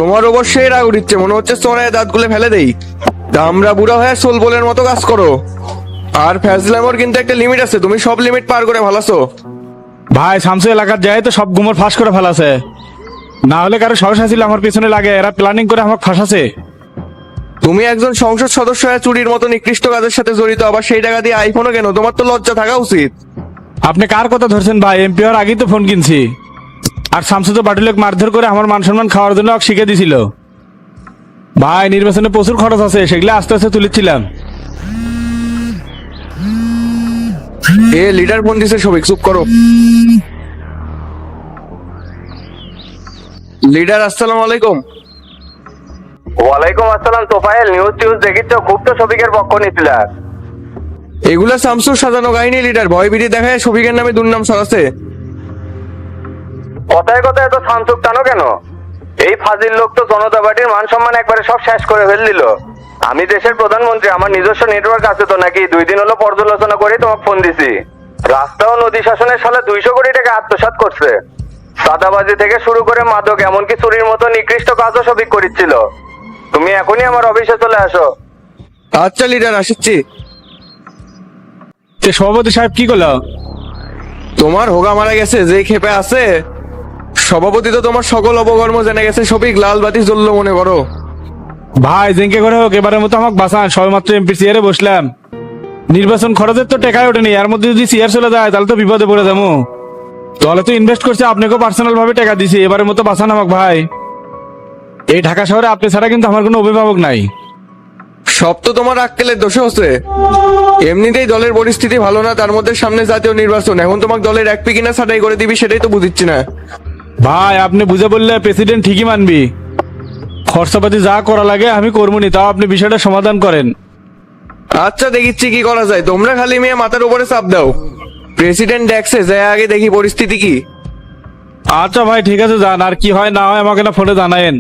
তোমার অবশ্যই রাগ উঠছে, মনে হচ্ছে চড়ায় দাঁতগুলো ফেলে দেই। দামরা বুড়া হয়ে সোল বলের মতো কাজ করো। আর ফ্যাজলামোর কিন্তু একটা লিমিট আছে, তুমি সব লিমিট পার করে ফেলাছো। ভাই শামসু এলাকার যায় তো সব গুমর ফাঁস করে ফেলাছে। না হলে কারো সাহস ছিল আমার পিছনে লাগে, এরা প্ল্যানিং করে আমাকে ফাঁসাছে। তুমি একজন সংসদ সদস্য হয়ে চুরির মতো নিকৃষ্ট কাজের সাথে জড়িত, আবার সেই টাকা দিয়ে আইফোনও কেন? তোমার তো লজ্জা থাকা উচিত। আপনি কার কথা ধরছেন ভাই? এমপি হওয়ার আগেই তো ফোন কিনছি। আর শামসু তো বাটুলেক মারধর করে আমার মান সম্মান খাওয়ার জন্য ওকে শিখে দিছিল। ভাই নির্বাচনে প্রচুর খরচ আছে, সেগুলো আস্তে আস্তে তুলেছিলাম। এ লিডার ফোন দিছে, সবিক চুপ করো। লিডার আসসালামু আলাইকুম। ওয়ালাইকুম আসসালাম। তোফায়েল, নিউজ টিউজ দেখিচ্ছ? খুব তো শফিকের পক্ষ নিছিল। এগুলা শামসুর সাজানো কাহিনী। লিডার ভয় ভীতি দেখায় শফিকের নামে দুর্নাম ছড়াচ্ছে। কথায় কথায় এত শামসুক টানো কেন? এই ফাজিল লোক তো জনতা পার্টির মান সম্মান একবারে সব শেষ করে ফেললিল। আমি দেশের প্রধানমন্ত্রী, আমার নিজস্ব নেটওয়ার্ক আছে তো নাকি? 2 দিন হলো পর্যালোচনা করে তোমাকে ফোন দিছি। রাস্তা ও নদী শাসনের সালে 200 কোটি টাকা আত্মসাৎ করছে। সাদাবাজি থেকে শুরু করে মাদক, এমনকি চুরির মতো নিকৃষ্ট কাজও শফিক করেছিল। তুমি এখনই আমার অফিসে চলে আসো। আচ্ছা লিডার, আসছি। সভাপতি সাহেব কি করলো? তোমার হোগা মারা গেছে যে ক্ষেপে আছে। সভাপতি তো তোমার সকল অপকর্ম জেনে গেছে। শফিক লাল বাতি জ্বললো মনে করো। ভাই জেঙ্কে করে হোক এবারের মতো আমাকে বাঁচান। সবেমাত্র এমপি চেয়ারে বসলাম, নির্বাচন খরচের তো টেকায় ওঠেনি, এর মধ্যে যদি চেয়ার চলে যায় তাহলে তো বিপদে পড়ে যাবো। তাহলে তো ইনভেস্ট করছে, আপনাকেও পার্সোনাল ভাবে টাকা দিছি। এবারের মতো বাঁচান আমাকে ভাই। এই ঢাকা শহরে আপনি ছাড়া কিন্তু আমার কোনো অভিভাবক নাই। সব তো তোমার আক্কেলের দোষে হচ্ছে। এমনিতেই দলের পরিস্থিতি ভালো না, তার মধ্যে সামনে জাতীয় নির্বাচন। এখন তোমাকে দলের এক পিকিনা ছাটাই করে দিবি, সেটাই তো বুঝিচ্ছি না। ভাই আপনি বুঝে বললে প্রেসিডেন্ট ঠিকই মানবি। খরচাপাতি যা করা লাগে আমি করবনি, তাও আপনি বিষয়টা সমাধান করেন। আচ্ছা দেখিচ্ছি কি করা যায়। তোমরা খালি মেয়ে মাথার উপরে চাপ দাও। প্রেসিডেন্ট দেখছে, যায় আগে দেখি পরিস্থিতি কি। আচ্ছা ভাই ঠিক আছে, যান। আর কি হয় না হয় আমাকে না ফোনে জানায়েন।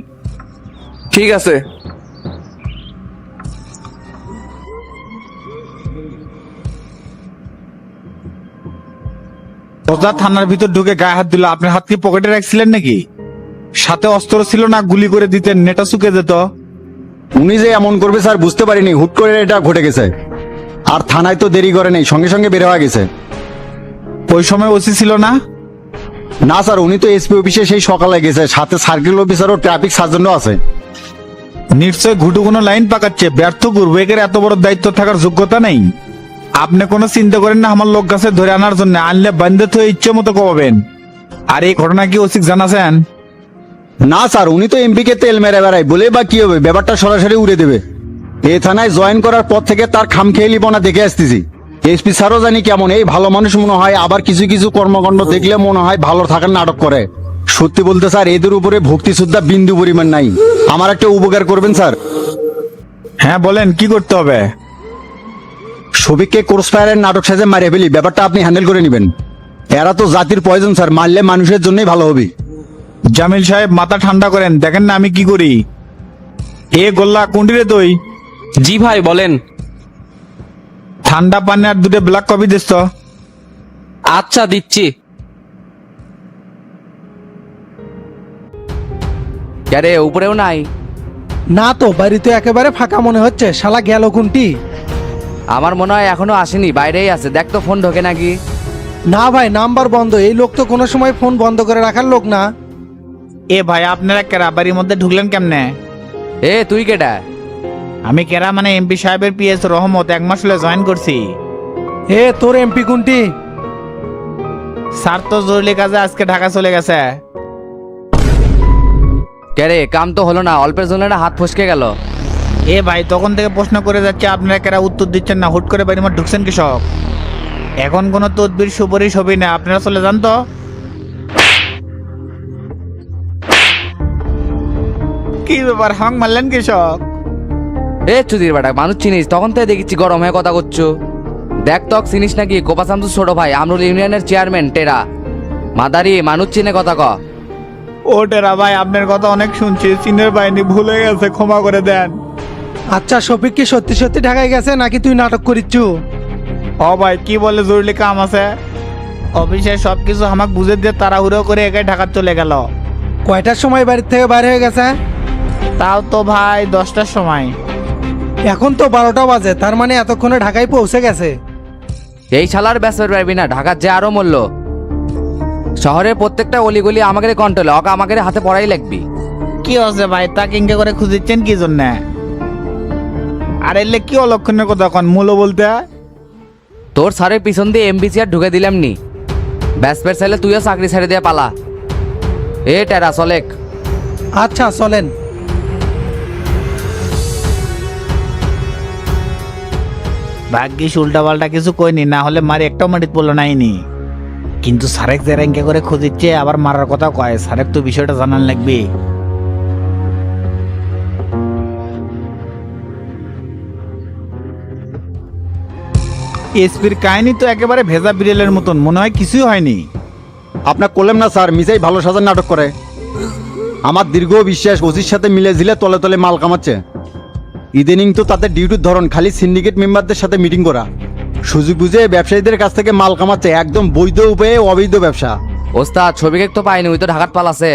ঠিক আছে। ওজা থানার ভিতর ঢুকে গায়ে হাত দিল। আপনার হাত কি পকেটে রাখছিলেন নাকি? সাথে অস্ত্র ছিল না? গুলি করে দিতেন, নেটা শুকে যেত। উনি যে এমন করবে স্যার বুঝতে পারিনি, হুট করে এটা ঘটে গেছে। আর থানায় তো দেরি করে নেই, সঙ্গে সঙ্গে বের হয়ে গেছে। ওই সময় ওসি ছিল না? না স্যার, উনি তো এসপি অফিসে সেই সকালে গেছে, সাথে সার্কেল অফিসার ও ট্রাফিক সার্জনও আছে। নিশ্চয় ঘুটু কোনো লাইন পাকাচ্ছে। ব্যর্থ পূর্বেকের এত বড় দায়িত্ব থাকার যোগ্যতা নেই। আপনি কোনো চিন্তা করেন না আমার লোক কাছে ধরে আনার জন্য। আনলে বান্ধে তো ইচ্ছে মতো কমাবেন। আর এই ঘটনা কি ওসিক জানাছেন? না স্যার, উনি তো এমপি কে তেল মেরে বেড়ায়, বলে বা কি হবে, ব্যাপারটা সরাসরি উড়ে দেবে। এই থানায় জয়েন করার পর থেকে তার খামখেয়ালিপনা দেখে আসতেছি। এসপি স্যারও জানি কেমন, এই ভালো মানুষ মনে হয়, আবার কিছু কিছু কর্মকাণ্ড দেখলে মনে হয় ভালো থাকার নাটক করে। সত্যি বলতে স্যার, এদের উপরে ভক্তি শ্রদ্ধা বিন্দু পরিমাণ নাই। আমার একটা উপকার করবেন স্যার? হ্যাঁ বলেন, কি করতে হবে? শফিককে ক্রস ফায়ারের নাটক সাজে মারিয়ে ফেলি, ব্যাপারটা আপনি হ্যান্ডেল করে নেবেন। এরা তো জাতির প্রয়োজন স্যার, মারলে মানুষের জন্যই ভালো হবে। জামিল সাহেব মাথা ঠান্ডা করেন, দেখেন না আমি কি করি। এ গোল্লা কোনটি রে তুই? জি ভাই বলেন। ঠান্ডা পানি আর 2টা ব্ল্যাক কফি দিস তো। আচ্ছা দিচ্ছি। আরে উপরেও নাই? না তো, বাড়ি তো একেবারে ফাঁকা মনে হচ্ছে। শালা গেল কোনটি? আমার মনে হয় এখনো আসেনি, বাইরেই আছে। দেখ তো ফোন ঢোকে নাকি। না ভাই, নাম্বার বন্ধ। এই লোক তো কোনো সময় ফোন বন্ধ করে রাখার লোক না। এ ভাই আপনারা কেরা বাড়ির মধ্যে ঢুকলেন কেমনে? এ তুই কেডা? আমি কেরা মানে এমপি সাহেবের পিএস রহমত, 1 মাস হলে জয়েন করছি। এ তোর এমপি কোনটি? স্যার তো জরুরি কাজে আজকে ঢাকা চলে গেছে। কে কাম তো হলো না, অল্পের জন্য না হাত ফসকে গেল। এ ভাই তখন থেকে প্রশ্ন করে যাচ্ছে, আপনারা কেরা উত্তর দিচ্ছেন না? হুট করে বাড়ির মধ্যে ঢুকছেন কৃষক। এখন কোনো তদবির সুপারিশ হবে না, আপনারা চলে যান তো। কি ব্যাপার, হাং মারলেন কৃষক? এ চুদির বেটা, মানুষ চিনিস? তখন থেকে দেখেছি গরম হয়ে কথা করছো। দেখ তক চিনিস নাকি? কোপা শামসুর ছোট ভাই, আমরুল ইউনিয়নের চেয়ারম্যান টেরা। মাদারি মানুষ চিনে কথা ক। ও টেরা ভাই, আপনার কথা অনেক শুনছি, চিনের বাইনি ভুলে গেছে, ক্ষমা করে দেন। আচ্ছা শফিক কি সত্যি সত্যি ঢাকায় গেছে নাকি তুই নাটক করিচ্ছু? ও ভাই কি বলে, জরুরি কাম আছে। অফিসে সবকিছু আমাকে বুঝে দিয়ে তাড়াহুড়ো করে একাই ঢাকা চলে গেল। কয়টার সময় বাড়ির থেকে বাইরে হয়ে গেছে? তাও তো ভাই 10টার সময়। এখন তো 12টা বাজে, তার মানে এতক্ষণে ঢাকায় পৌঁছে গেছে। এই শালার ব্যাসের পারবি না, ঢাকার যে আরো মূল্য। শহরের প্রত্যেকটা অলিগলি আমাকে কন্ট্রোলে, ওকে আমাকে হাতে পড়াই লাগবি। কি হচ্ছে ভাই, তা কিংকে করে খুঁজিচ্ছেন কি জন্য? আর এলে কি অলক্ষণের কথা কন, মূল্য বলতে? তোর স্যারের পিছন দিয়ে এমবিসি আর ঢুকে দিলাম নি, ব্যাসপের চাইলে তুইও চাকরি ছেড়ে দিয়ে পালা। এ টেরা চলেক। আচ্ছা চলেন। ভাগ্যিস উল্টা পাল্টা কিছু কইনি, না হলে মারি একটাও মাটিত পড়লো নাইনি। কিন্তু সারেক যে র্যাঙ্কে করে খুঁজিচ্ছে আবার মারার কথা কয়, সারেক তো বিষয়টা জানান লাগবে। এসপির কাহিনী তো একেবারে ভেজা বিড়েলের মতন, মনে হয় কিছুই হয়নি। আপনার করলেন না স্যার, মিসাই ভালো সাজার নাটক করে। আমার দীর্ঘ বিশ্বাস ওসির সাথে মিলে ঝিলে তলে তলে মাল কামাচ্ছে। ইদানিং তো তাদের ডিউটির ধরন খালি সিন্ডিকেট মেম্বারদের সাথে মিটিং করা, সুযোগ বুঝে ব্যবসায়ীদের কাছ থেকে মাল কামাচ্ছে, একদম বৈধ উপায়ে অবৈধ ব্যবসা। ওস্তাদ ছবিকে তো পাইনি, ওই তো ঢাকার পালাছে।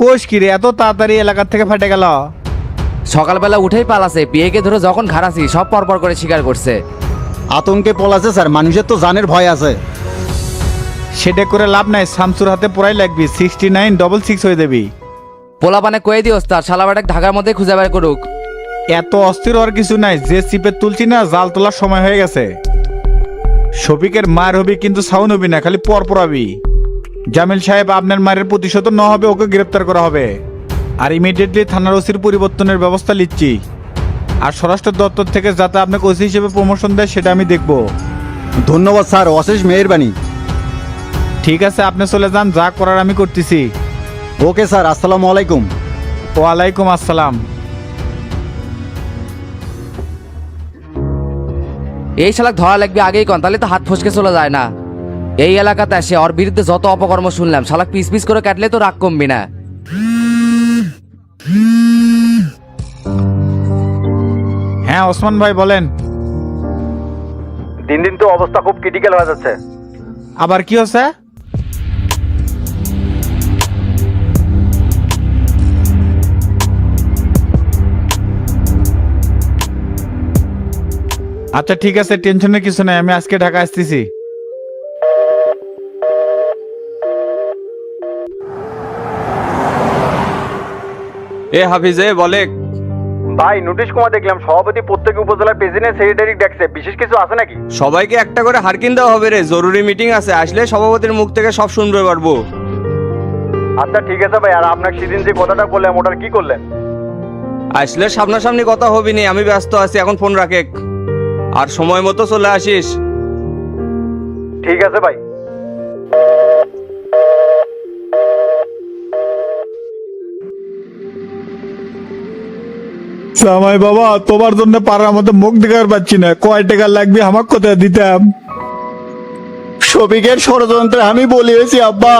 কোষ কিরে এত তাড়াতাড়ি এলাকার থেকে ফাটে গেল? সকালবেলা উঠেই পালাছে, পিএকে ধরে যখন ঘাড়াছি সব পরপর করে স্বীকার করছে। আতঙ্কে পলাছে স্যার, মানুষের তো জানের ভয় আছে। সেটা করে লাভ নাই, শামসুর হাতে পড়াই লাগবি, 6966 হয়ে দেবি। পোলাপানে কয়ে দি ওস্তাদ, শালাবাটাক ঢাকার মধ্যে খুঁজে বের করুক। এত অস্থির হওয়ার কিছু নাই, যে চিপে তুলছি না জাল তোলার সময় হয়ে গেছে। শফিকের মার হবি কিন্তু সাউন হবি না, খালি পর পরাবি। জামিল সাহেব আপনার মায়ের প্রতিশোধ না হবে, ওকে গ্রেপ্তার করা হবে। আর ইমিডিয়েটলি থানার ওসির পরিবর্তনের ব্যবস্থা নিচ্ছি। আর স্বরাষ্ট্র দপ্তর থেকে যাতে আপনাকে ওসি হিসেবে প্রমোশন দেয় সেটা আমি দেখব। ধন্যবাদ স্যার, অশেষ মেহেরবানি। ঠিক আছে, আপনি চলে যান, যা করার আমি করতেছি। ওকে স্যার, আসসালামু আলাইকুম। ওয়ালাইকুম আসসালাম। এই শালাক ধরা লাগবে আগেই কন, তাহলে তো হাত ফসকে চলে যায় না। এই এলাকাতে আসে ওর বিরুদ্ধে যত অপকর্ম শুনলাম, শালাক পিস পিস করে কাটলে তো রাগ কমবি না। হ্যাঁ ওসমান ভাই বলেন। দিন দিন তো অবস্থা খুব ক্রিটিক্যাল হয়ে যাচ্ছে। আবার কি হচ্ছে? আচ্ছা ঠিক আছে, টেনশনের কিছু নাই, আমি আজকে ঢাকা আসতেছি। এ হাফিজে বলে। ভাই নোটিশ কুমা দেখলাম, সভাপতি প্রত্যেক উপজেলার প্রেসিডেন্ট সেক্রেটারি ডাকছে, বিশেষ কিছু আছে নাকি? সবাইকে একটা করে হারকিন দেওয়া হবে রে, জরুরি মিটিং আছে, আসলে সভাপতির মুখ থেকে সব শুনতে পারবো। আচ্ছা ঠিক আছে ভাই, আর আপনার সেদিন যে কথাটা বললাম ওটার কি করলেন? আসলে সামনাসামনি কথা হবি নি, আমি ব্যস্ত আছি এখন, ফোন রাখে। আর সময় মতো চলে আসিস। ঠিক আছে ভাই। জামাই বাবা, তোমার জন্য পাড়ার মধ্যে মুখ দেখার পাচ্ছি না, কয় টাকা লাগবে আমাকে কোথায় দিতাম? শফিকের ষড়যন্ত্রে আমি বলিয়েছি আব্বা,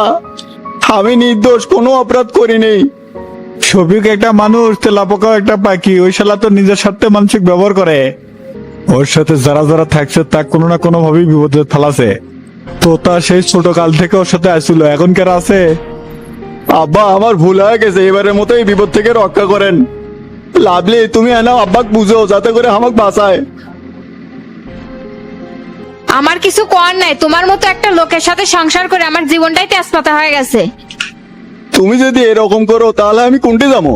আমি নির্দোষ, কোনো অপরাধ করিনি। শফিক একটা মানুষ, তেলাপোকাও একটা পাখি, ওই শালা তো নিজের স্বার্থে মানসিক ব্যবহার করে। ওর সাথে যারা যারা থাকছে তা কোনো না কোনো ভাবেই বিপদে ফেলাছে। তো তা সেই ছোট কাল থেকে ওর সাথে আসছিল, এখন কেন আছে? আব্বা আমার ভুল হয়ে গেছে, এবারের মতো এই বিপদ থেকে রক্ষা করেন। লাভলি তুমি এনাও আব্বাক বুঝো, যাতে করে আমাকে বাঁচায়। আমার কিছু কর নাই, তোমার মতো একটা লোকের সাথে সংসার করে আমার জীবনটাই তেজপাতা হয়ে গেছে। তুমি যদি এরকম করো তাহলে আমি কোনটি যাবো?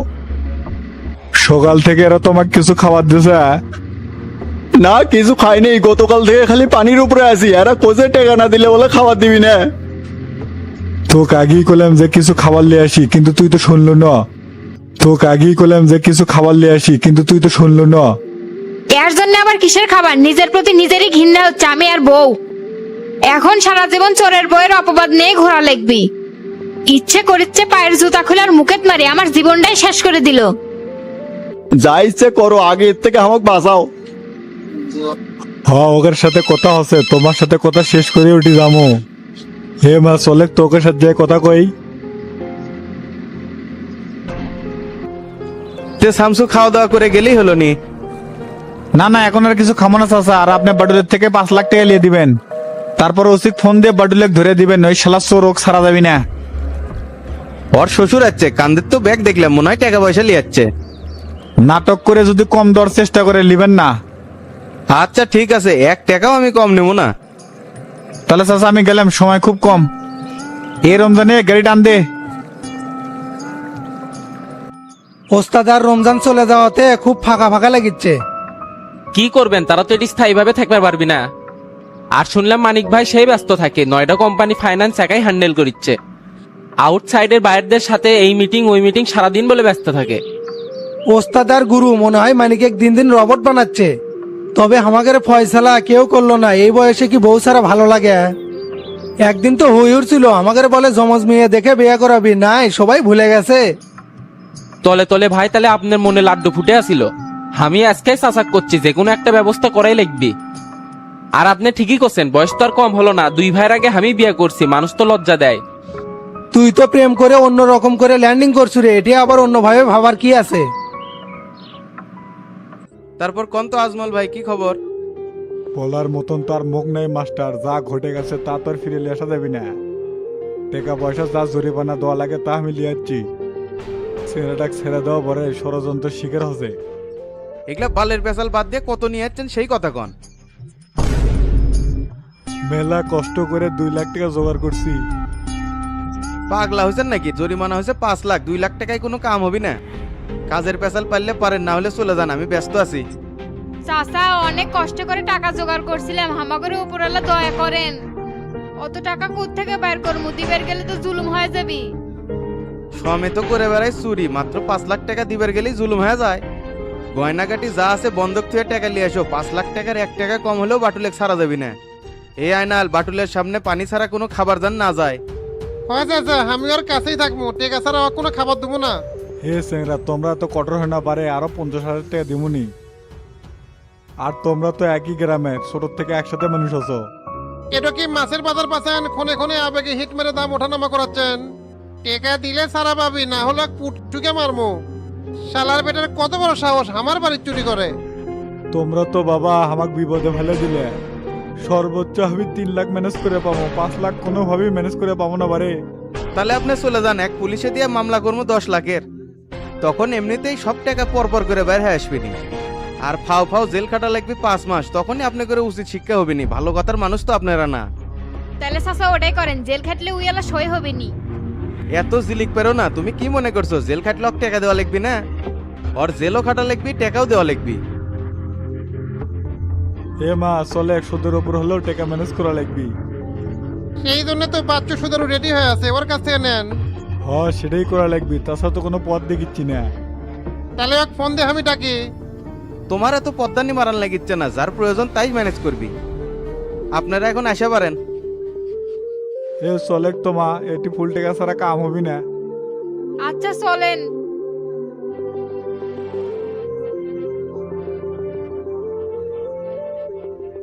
সকাল থেকে এরা তোমাকে কিছু খাবার দিছে? না কিছু খাইনি, গতকাল থেকে খালি পানির উপরে আছি, এরা কোজে টাকা না দিলে বলে খাবার দিবি না। তোকে আগেই করলাম যে কিছু খাবার নিয়ে আসি, কিন্তু তুই তো শুনলো না। তোকে আগেই করলাম যে কিছু খাবার নিয়ে আসি, কিন্তু তুই তো শুনলো না। এর জন্য আবার কিসের খাবার? নিজের প্রতি নিজেরই ঘৃণা হচ্ছে, আমি আর বউ। এখন সারা জীবন চোরের বউয়ের অপবাদ নিয়ে ঘোরা লাগবি। ইচ্ছে করিচ্ছে পায়ের জুতা খুলে আর মুখেত মারি, আমার জীবনটাই শেষ করে দিল। যা ইচ্ছে করো, আগে এর থেকে আমাকে বাঁচাও। হ্যাঁ ওদের সাথে কথা হচ্ছে, তোমার সাথে কথা শেষ করে উঠি যাবো। হে মা চলে, তোকে সাথে কথা কই। শামসু খাওয়া দাওয়া করে গেলেই হলো নি? না না, এখন আর কিছু খামো না চাচা, আর আপনি বাডুলের থেকে 5 লাখ টাকা নিয়ে দিবেন। তারপর ওসিক ফোন দিয়ে বাডুলেক ধরে দিবেন, ওই শালা চোর, ওক ছাড়া যাবি না। ওর শ্বশুর আছে কান্দের তো ব্যাগ দেখলাম মনে হয় টাকা পয়সা লিয়াচ্ছে। নাটক করে যদি কম দেওয়ার চেষ্টা করে লিবেন না। আচ্ছা ঠিক আছে, 1 টাকাও আমি কম নেবো না। তাহলে চাচা আমি গেলাম, সময় খুব কম। এই রমজানে গাড়ি টান দে। ওস্তাদ আর রমজান চলে যাওয়াতে খুব ফাঁকা ফাঁকা লাগিচ্ছে। কি করবেন, তারা তো এটি স্থায়ীভাবে থাকতে পারবি না। আর শুনলাম মানিক ভাই সেই ব্যস্ত থাকে, 9টা কোম্পানি ফাইন্যান্স একাই হ্যান্ডেল করছে। আউটসাইডের বাইরেদের সাথে এই মিটিং ওই মিটিং সারাদিন বলে ব্যস্ত থাকে। ওস্তাদ আর গুরু মনে হয় মানিকে দিন দিন রবট বানাচ্ছে। তবে আমাদের ফয়সালা কেউ করলো না, এই বয়সে কি বউ ছাড়া ভালো লাগে? একদিন তো হই ছিল, আমাদের বলে জমজ মেয়ে দেখে বিয়ে করাবি, নাই সবাই ভুলে গেছে। তলে তলে ভাই তাহলে আপনার মনে লাড্ডু ফুটে আসিল। আমি আজকে চাচাক করছি যে কোনো একটা ব্যবস্থা করাই লিখবি। আর আপনি ঠিকই করছেন, বয়স তো আর কম হলো না, 2 ভাইয়ের আগে আমি বিয়ে করছি, মানুষ তো লজ্জা দেয়। তুই তো প্রেম করে অন্য রকম করে ল্যান্ডিং করছু রে, এটি আবার অন্যভাবে ভাবার কি আছে? তারপর কোন তো আজমল ভাই কি খবর? বলার মতন তো আর মুখ নাই মাস্টার, যা ঘটে গেছে তা তো আর ফিরে নিয়ে আসা যাবি না। টাকা পয়সা যা জরিমানা দেওয়া লাগে তা আমি লিয়াচ্ছি। ছেলেটাকে ছেড়ে দেওয়া পরে ষড়যন্ত্র শিকার হচ্ছে। এগুলা বালের পেশাল বাদ দিয়ে কত নিয়ে যাচ্ছেন সেই কথা কন। মেলা কষ্ট করে 2 লাখ টাকা জোগাড় করছি। পাগলা হয়েছেন নাকি? জরিমানা হয়েছে 5 লাখ, 2 লাখ টাকায় কোনো কাম হবে না। কাজের পেশাল পারলে পারেন, না হলে চলে যান, আমি ব্যস্ত আছি। চাচা অনেক কষ্ট করে টাকা জোগাড় করছিলাম, আমাদের উপরওয়ালা দয়া করেন। অত টাকা কোত্থেকে বের করবো? দিবের গেলে তো জুলুম হয়ে যাবি। সমেত করে বেড়াই চুরি, মাত্র 5 লাখ টাকা দিবার গেলেই জুলুম হয়ে যায়। গয়নাগাটি যা আছে বন্ধক থেকে টাকা নিয়ে আসো, 5 লাখ টাকার 1 টাকা কম হলেও বাটুলেক ছাড়া যাবি না। এই আয়নাল, বাটুলের সামনে পানি ছাড়া কোনো খাবার জান না যায়। আমি ওর কাছেই থাকবো, টেকা ছাড়া কোনো খাবার দেবো না। হে সেংরা, তোমরা তো কঠোর হয় না পারে, আরো 50,000 টাকা দিমুনি। আর তোমরা তো একই গ্রামের, ছোট থেকে একসাথে মানুষ আছো। এটা কি মাছের বাজার পাচ্ছেন? ক্ষণে ক্ষণে আবেগে হিট মেরে দাম ওঠানামা করাচ্ছেন। টেকা দিলে সারা পাবি, না হলে পুটুকে মারমু। শালার বেটার কত বড় সাহস আমার বাড়ির চুরি করে। তোমরা তো বাবা আমাকে বিপদে ফেলে দিলে। সর্বোচ্চ আমি 3 লাখ ম্যানেজ করে পাবো, 5 লাখ কোনোভাবেই ম্যানেজ করে পাবো না বারে। তাহলে আপনি চলে যান, এক পুলিশে দিয়ে মামলা করবো 10 লাখের। তখন এমনিতেই সব টাকা পরপর করে বের হয়ে আসবেনি। আর ফাও ফাও জেল খাটা লাগবে 5 মাস, তখনই আপনি করে উচিত শিক্ষা হবেনি। ভালো কথার মানুষ তো আপনারা না। তাহলে চাচা ওটাই করেন, জেল খাটলে উইয়ালা সই হবে নি। এত জিলিক পেরো না। তুমি কি মনে করছো জেল খাটলে ওকে টাকা দেওয়া লাগবি না? ওর জেলও খাটা লাগবি, টাকাও দেওয়া লাগবি। এ মা চলে 100 উপর হলেও টাকা ম্যানেজ করা লাগবি। সেই জন্য তো বাচ্চা সুদারু রেডি হয়ে আছে, ওর কাছ থেকে নেন। হ সেটাই করা লাগবি, তাছাড়া তো কোনো পথ দেখিচ্ছি না। তাহলে এক ফোন দিয়ে আমি ডাকি। তোমার এত পদ্মানি মারান লাগিচ্ছে না, যার প্রয়োজন তাই ম্যানেজ করবি। আপনারা এখন আসা পারেন। এ চলে তো মা, এটি ফুল টাকা ছাড়া কাম হবি না। আচ্ছা চলেন।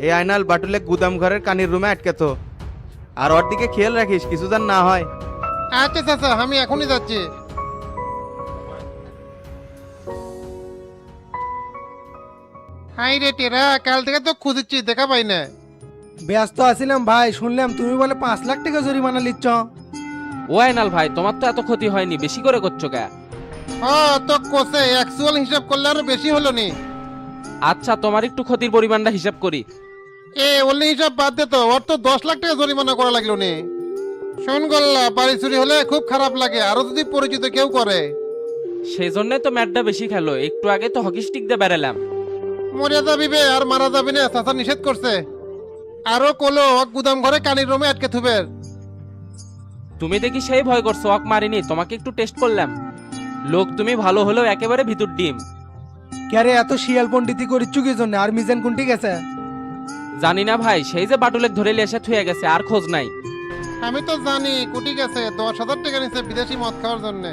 এই আয়নাল, বাটুলে গুদাম ঘরের কানির রুমে আটকেত। আর ওর দিকে খেয়াল রাখিস, কিছু যেন না হয়। আচ্ছা চাচা, আমি এখনই যাচ্ছি। হাই রে টেরা, কাল থেকে তো খুঁজেছি, দেখা পাই না। ব্যস্ত আছিলাম ভাই, শুনলাম তুমি বলে 5 লাখ টাকা জরিমানা লিচ্ছ। ও আইনাল ভাই, তোমার তো এত ক্ষতি হয়নি, বেশি করে করছো কে? তো কোসে অ্যাকচুয়াল হিসাব করলে আরো বেশি হলো নি। আচ্ছা তোমার একটু ক্ষতির পরিমাণটা হিসাব করি। ওলি হিসাব বাদ দে তো, ওর তো 10 লাখ টাকা জরিমানা করা লাগলো নি। শোন গল্লা, বাড়ি চুরি হলে খুব খারাপ লাগে, আরো যদি পরিচিত কেউ করে। সেই জন্য তো ম্যাটটা বেশি খেলো, একটু আগে তো হকি স্টিক দিয়ে বেড়ালাম। মরে যাবি বে, আর মারা যাবি না, চাচা নিষেধ করছে। আরো কলো গুদাম ঘরে কানির রুমে আটকে থুবের। তুমি দেখি সেই ভয় করছো, অক মারিনি, তোমাকে একটু টেস্ট করলাম। লোক তুমি ভালো হলেও একেবারে ভিতর ডিম। ক্যারে এত শিয়াল পন্ডিতি করিচ্ছু কি জন্য? আর মিজান কোনটি গেছে? জানি না ভাই, সেই যে বাটুলেক ধরে লিয়ে এসে থুয়ে গেছে, আর খোঁজ নাই। আমি তো জানি কুটি গেছে, 10,000 টাকা নিছে বিদেশি মদ খাওয়ার জন্য।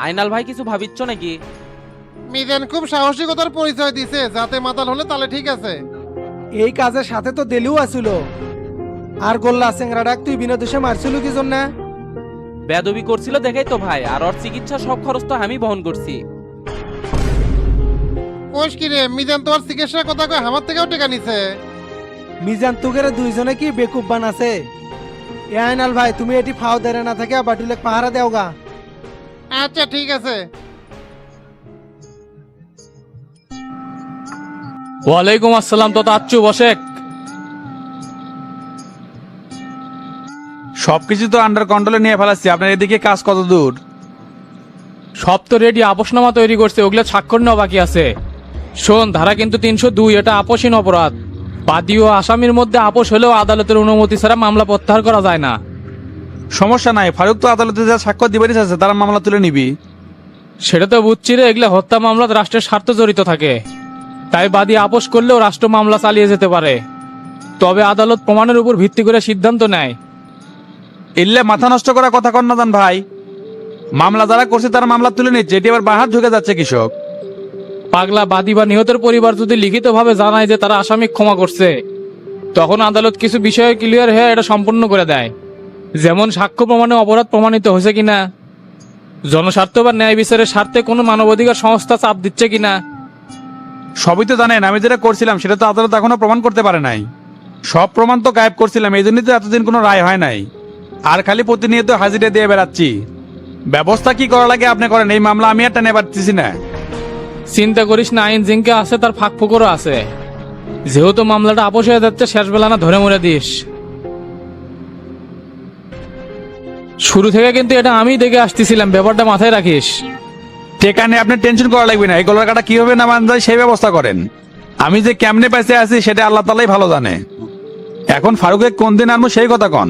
আইনাল ভাই কিছু ভাবিচ্ছ নাকি? মিজান খুব সাহসিকতার পরিচয় দিছে, যাতে মাতাল হলে তাহলে ঠিক আছে। এই কাজের সাথে তো দেলিও আসিল। আর গোল্লা চেংরা ডাক তুই বিনা দোষে মারছিল কি জন্য? বেদবি করছিল দেখেই তো ভাই, আর ওর চিকিৎসা সব খরচ তো আমি বহন করছি। কোষ কি রে, মিজান তোর চিকিৎসার কথা কয় আমার থেকেও টাকা নিছে। মিজান তোকে দুইজনে কি বেকুব বানাছে? এ আইনাল ভাই, তুমি এটি ফাও দেরে না থাকে বাটুলে পাহারা দেওগা। আচ্ছা ঠিক আছে। ওয়ালাইকুম আসসালাম। তো আচ্ছু বসে। সবকিছু তো আন্ডার কন্ট্রোলে নিয়ে ফেলাচ্ছি, আপনার এদিকে কাজ কত দূর? সব তো রেডি, আপোষনামা তৈরি করছে, ওগুলো স্বাক্ষর নেওয়া বাকি আছে। শোন, ধারা কিন্তু 302, এটা আপোষহীন অপরাধ। বাদী ও আসামির মধ্যে আপোষ হলেও আদালতের অনুমতি ছাড়া মামলা প্রত্যাহার করা যায় না। সমস্যা নাই, ফারুক তো আদালতে যা স্বাক্ষর দিবারই আছে, তারা মামলা তুলে নিবি। সেটা তো বুঝছি রে, এগুলো হত্যা মামলাত রাষ্ট্রের স্বার্থ জড়িত থাকে, তাই বাদী আপোষ করলেও রাষ্ট্র মামলা চালিয়ে যেতে পারে। তবে আদালত প্রমাণের উপর ভিত্তি করে সিদ্ধান্ত নেয়। এলে মাথা নষ্ট করা কথা কন না দান ভাই। মামলা যারা করছে তারা মামলা তুলে নিচ্ছে, এটি আবার বাহাত ঢুকে যাচ্ছে কৃষক। পাগলা, বাদী বা নিহতের পরিবার যদি লিখিতভাবে জানায় যে তারা আসামি ক্ষমা করছে, তখন আদালত কিছু বিষয়ে ক্লিয়ার হয়ে এটা সম্পূর্ণ করে দেয়। যেমন সাক্ষ্য প্রমাণে অপরাধ প্রমাণিত হয়েছে কিনা, জনস্বার্থ বা ন্যায় বিচারের স্বার্থে কোনো মানবাধিকার সংস্থা চাপ দিচ্ছে কিনা। সবই তো জানেন, আমি যেটা করছিলাম সেটা তো আদালত এখনো প্রমাণ করতে পারে নাই। সব প্রমাণ তো গায়েব করছিলাম, এই জন্যই তো এতদিন কোনো রায় হয় নাই। আর খালি প্রতিনিয়ত হাজিরা দিয়ে বেড়াচ্ছি। ব্যবস্থা কি করা লাগে আপনি করেন, এই মামলা আমি আর টেনে পারতেছি না। চিন্তা করিস না, আইন জিঙ্কে আছে, তার ফাঁক ফুকরও আছে। যেহেতু মামলাটা আপোষ হয়ে যাচ্ছে, শেষ বেলা না ধরে মরে দিস। শুরু থেকে কিন্তু এটা আমি দেখে আসতেছিলাম, ব্যাপারটা মাথায় রাখিস। টেকা নিয়ে আপনি টেনশন করা লাগবে না, এই গলার কাটা কিভাবে নামান যায় সেই ব্যবস্থা করেন। আমি যে কেমনে পাইছে আছি সেটা আল্লাহ তালাই ভালো জানে। এখন ফারুকে কোন দিন আনবো সেই কথা কন।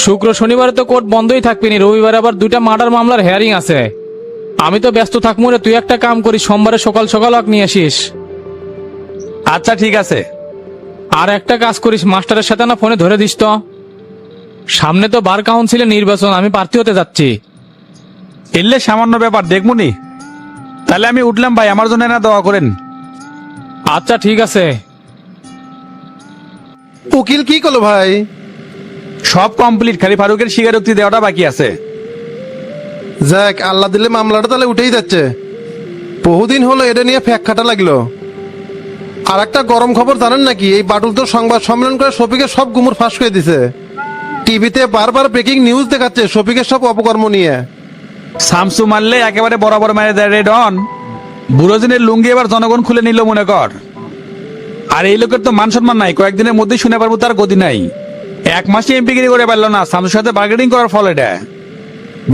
শুক্র শনিবারে তো কোর্ট বন্ধই থাকবি নি, রবিবারে আবার 2টা মার্ডার মামলার হেয়ারিং আছে। আমি তো ব্যস্ত থাকবো রে, তুই একটা কাম করিস, সোমবারে সকাল সকাল ওকে নিয়ে আসিস। আচ্ছা ঠিক আছে। আর একটা কাজ করিস, মাস্টারের সাথে না ফোনে ধরে দিস তো। সামনে তো বার কাউন্সিলের নির্বাচন, আমি প্রার্থী হতে যাচ্ছি। এলে সামান্য ব্যাপার, দেখবনি। তাহলে আমি উঠলাম ভাই, আমার জন্য না দোয়া করেন। আচ্ছা ঠিক আছে। উকিল কি করলো ভাই? সব কমপ্লিট, খালি ফারুকের স্বীকারোক্তি দেওয়াটা বাকি আছে। যাক, আল্লাহ দিলে মামলাটা তাহলে উঠেই যাচ্ছে। বহুদিন হলো এটা নিয়ে ফ্যাক খাটা লাগলো। আর একটা গরম খবর জানেন নাকি? এই বাটুল তো সংবাদ সম্মেলন করে শফিকের সব গুমর ফাঁস করে দিছে। টিভিতে বারবার ব্রেকিং নিউজ দেখাচ্ছে শফিকের সব অপকর্ম নিয়ে। সামসু মারলে একেবারে বরাবর মেরে দেয় রে ডন। বুড়োদিনের লুঙ্গি এবার জনগণ খুলে নিল মনে কর। আর এই লোকের তো মান সম্মান নাই, কয়েকদিনের মধ্যেই শুনে পারবো তার গতি নাই। 1 মাসে এমপিগিরি করে পারলো না, সামসুর সাথে বার্গেনিং করার ফল এটা।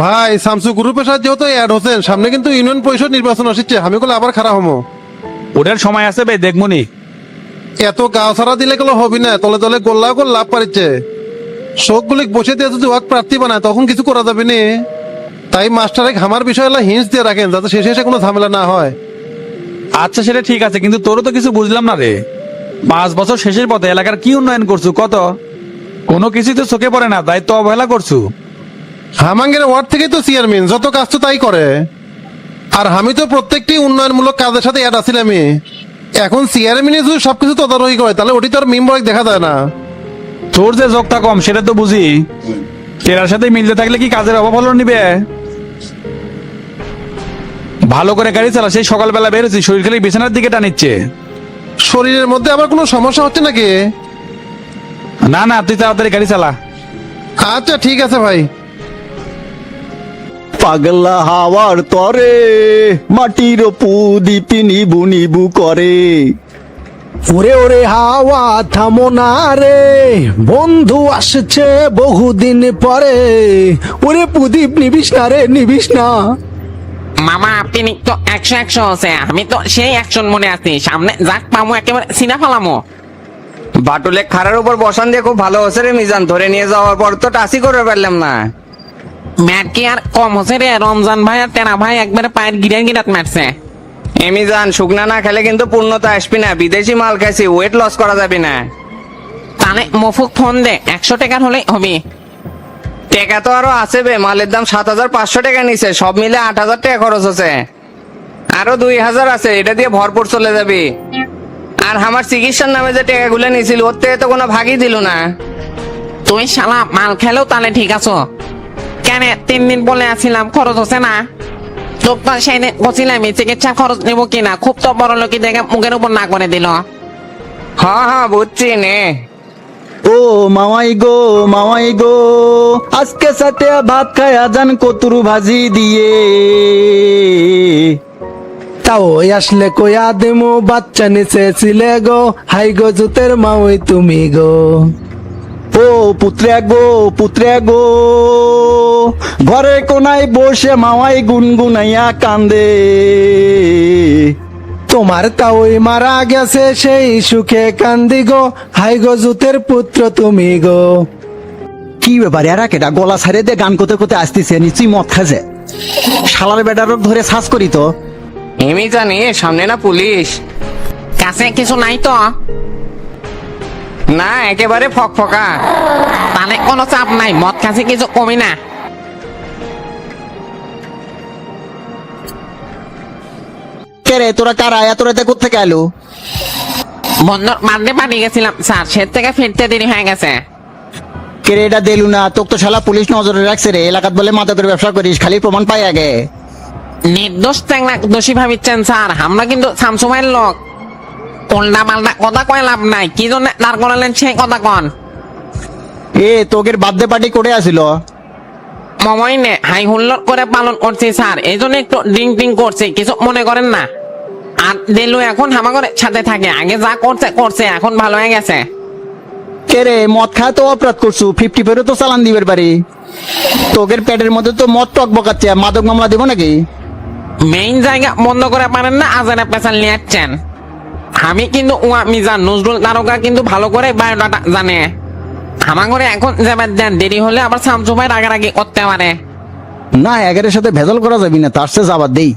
ভাই, শামসু গ্রুপের সাথে যেহেতু অ্যাড হোসেন, সামনে কিন্তু ইউনিয়ন পরিষদ নির্বাচন আসছে, আমি বলে আবার খারাপ হবো। ওটার সময় আছে ভাই, দেখমনি। এত গাও ছাড়া দিলে গেলে হবি না, তলে তলে গোল্লা গোল লাভ পারিচ্ছে। শোকগুলি বসে দিয়ে যদি ওয়াক প্রার্থী বানায় তখন কিছু করা যাবে না। তাই মাস্টারে ঘামার বিষয় এলা হিন্স দিয়ে রাখেন, যাতে শেষে এসে কোনো ঝামেলা না হয়। আচ্ছা সেটা ঠিক আছে, কিন্তু তোরও তো কিছু বুঝলাম না রে। 5 বছর শেষের পথে এলাকার কি উন্নয়ন করছু কত? কোনো কিছুই তো চোখে পড়ে না, দায়িত্ব অবহেলা করছু। হামাঙ্গের ওয়ার্ড থেকেই তো চেয়ারম্যান, যত কাজ তো তাই করে। আর আমি তো প্রত্যেকটি উন্নয়নমূলক কাজের সাথে অ্যাড আছিলাম। এখন চেয়ারম্যানই যদি সবকিছু তদারকি করে তাহলে ওটি তো আর মেম্বার দেখা যায় না। তোর যে যোগটা কম সেটা তো বুঝি, তেরার সাথে মিলতে থাকলে কি কাজের অভাব হলো নিবে? ভালো করে গাড়ি চালা, সেই সকালবেলা বেরোছি, শরীর খালি বিছানার দিকে টানিচ্ছে। শরীরের মধ্যে আবার কোনো সমস্যা হচ্ছে নাকি? না না, তুই তাড়াতাড়ি গাড়ি চালা। আচ্ছা ঠিক আছে ভাই। পাগলা হাওয়ার তরে মাটির পুদীপ নিবু নিবু করে। ওরে ওরে হাওয়া থামো না রে, বন্ধু আসছে বহুদিন পরে। ওরে প্রদীপ নিবিস না রে, নিবিস না। মামা আপনি তো 100 আছে, আমি তো সেই অ্যাকশন মনে আছি। সামনে যাক পামো একেবারে সিনা ফেলামো। বাটুলে খাড়ার উপর বসান দিয়ে খুব ভালো হচ্ছে রে মিজান, ধরে নিয়ে যাওয়ার পর তো টাসি করে পারলাম না। ম্যাট কি আর কম হচ্ছে রে, রমজান ভাই আর তেনা ভাই একবারে পায়ের গিরাত মারছে। মিজান, শুকনা না খেলে কিন্তু পূর্ণতা আসবি না। বিদেশি মাল খাইছি, ওয়েট লস করা যাবে না। তাহলে মফুক ফোন দে, 100 টাকার হলে হবে। টাকা তো আরো আছে বে, মালের দাম 7500 টাকা নিছে, সব মিলে 8000 টাকা খরচ হচ্ছে। আরো 2000 আছে, এটা দিয়ে ভরপুর চলে যাবি। আর আমার চিকিৎসার নামে যে টাকাগুলো নিয়েছিল ওর থেকে তো কোনো ভাগই দিল না। তুই শালা মাল খেলেও তাহলে ঠিক আছো কেন? 3 দিন বলে আসছিলাম খরচ হচ্ছে না। তোর তো সেই দিন বলছিলাম চিকিৎসা খরচ নেবো কিনা, খুব তো বড় লোকের জায়গা মুখের উপর না করে দিল। হ্যাঁ হ্যাঁ বুঝছি নে। ও মামাই গো আজকে সাথে ভাত খায়া যান কতুরু ভাজি দিয়ে। তাও আসলে কয়া দেমু বাচ্চা নিচে ছিলে গো, হাই গো জুতের মাওই তুমি গো। ও পুত্রে গো ঘরে কোনায় বসে মামাই গুনগুনাইয়া কান্দে। তোমার তাওই মারা গেছে সেই সুখে কান্দি গো, হাই গো জুতের পুত্র তুমি গো। কি ব্যাপার এরা কেটা গলা ছাড়ে দিয়ে গান করতে করতে আসতেছে, নিশ্চয়ই মদ খাজে। শালার বেটারও ধরে শ্বাস করি তো। এমনি জানি সামনে না পুলিশ, কাছে কিছু নাই তো? না একেবারে ফকফকা, তাহলে কোনো চাপ নাই, মদ কাছে কিছু কমি না। কে রে তোরা কারা, এত রাতে কোত্থেকে এলো? বন্ধুর বার্থডে পার্টি গেছিলাম স্যার, সে থেকে ফিরতে দেরি হয়ে গেছে। কে রে এটা দেলু না, তোকে তো শালা পুলিশ নজরে রাখছে রে। এলাকাত বলে মাদকের ব্যবসা করিস, খালি প্রমাণ পাই আগে। নির্দোষ চ্যাংরা দোষী ভাবিচ্ছেন স্যার, আমরা কিন্তু শামসুমাইয়ের লোক। উল্টা পাল্টা কথা কয় লাভ নাই, কি জন্য দাঁড় করালেন সেই কথা কন। এ তোকের বার্থডে পার্টি করে আসিল? মমইনে হাই হুল্লোড় করে পালন করছি স্যার, এই জন্য একটু ড্রিঙ্ক করছি, কিছু মনে করেন না। আর দেলু এখন হামাগরের সাথে থাকে, আগে যা করছে এখন ভালো হয়ে গেছে। কে রে মদ খায় তো অপরাধ করছু, 50 তো চালান দিবের পারি। তোকের পেটের মধ্যে তো মদ টক বকাচ্ছে, মাদক মামলা দিব নাকি? মেইন জায়গা বন্ধ করে পারেন না, আজারে পেশাল নিয়ে যাচ্ছেন। আমি কিন্তু উয়া মিজান নজরুল তারকা কিন্তু ভালো করে বায়োডাটা জানে। হামাগরে এখন যাবার দেন, দেরি হলে আবার শামসু ভাই রাগারাগি করতে পারে। না একের সাথে ভেজাল করা যাবি না, তার সে যাবার দেই।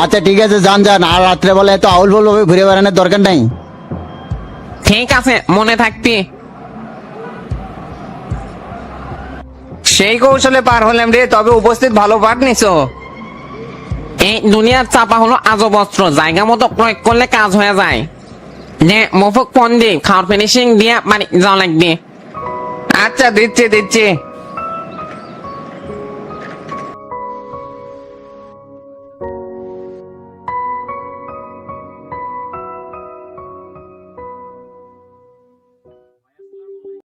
আচ্ছা ঠিক আছে যান, আর রাত্রে বলে এত আউল বল ভাবে ঘুরে বেড়ানোর দরকার নাই। ঠিক আছে মনে থাকবি। সেই কৌশলে পার হলাম রে, তবে উপস্থিত ভালো পাঠ নিছো। এই দুনিয়ার চাপা হলো আজব অস্ত্র, জায়গা মতো প্রয়োগ করলে কাজ হয়ে যায়। যে মফক ফোন দিয়ে খাওয়ার ফিনিশিং দিয়ে বাড়ি যাওয়া লাগবে। আচ্ছা দিচ্ছি